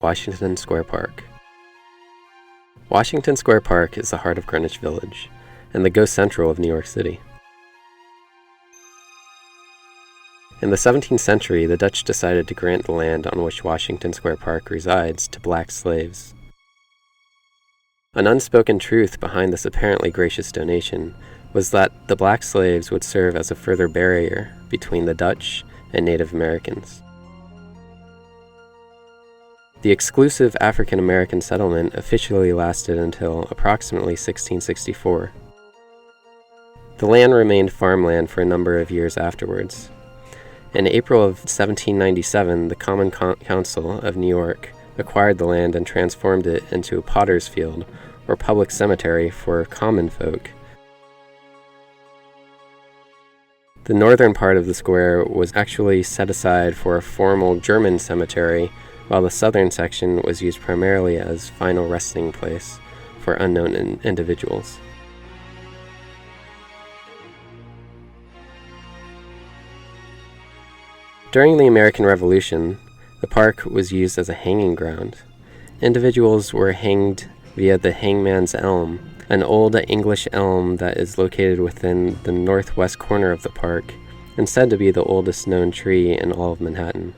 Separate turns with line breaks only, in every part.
Washington Square Park. Washington Square Park is the heart of Greenwich Village, and the ghost central of New York City. In the 17th century, the Dutch decided to grant the land on which Washington Square Park resides to black slaves. An unspoken truth behind this apparently gracious donation was that the black slaves would serve as a further barrier between the Dutch and Native Americans. The exclusive African-American settlement officially lasted until approximately 1664. The land remained farmland for a number of years afterwards. In April of 1797, the Common Council of New York acquired the land and transformed it into a potter's field, or public cemetery for common folk. The northern part of the square was actually set aside for a formal German cemetery, while the southern section was used primarily as final resting place for unknown individuals. During the American Revolution, the park was used as a hanging ground. Individuals were hanged via the Hangman's Elm, an old English elm that is located within the northwest corner of the park and said to be the oldest known tree in all of Manhattan.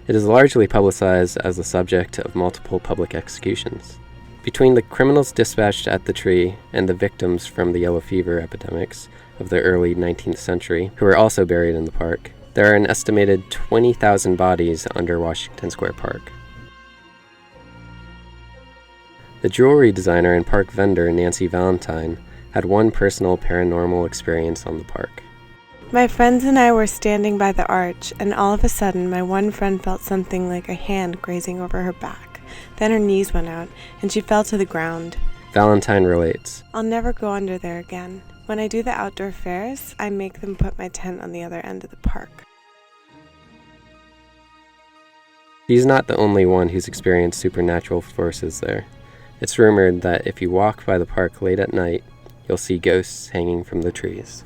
It is largely publicized as the subject of multiple public executions. Between the criminals dispatched at the tree and the victims from the yellow fever epidemics of the early 19th century, who are also buried in the park, there are an estimated 20,000 bodies under Washington Square Park. The jewelry designer and park vendor Nancy Valentine had one personal paranormal experience on the park.
My friends and I were standing by the arch, and all of a sudden my one friend felt something like a hand grazing over her back. Then her knees went out, and she fell to the ground.
Valentine relates,
I'll never go under there again. When I do the outdoor fairs, I make them put my tent on the other end of the park.
She's not the only one who's experienced supernatural forces there. It's rumored that if you walk by the park late at night, you'll see ghosts hanging from the trees.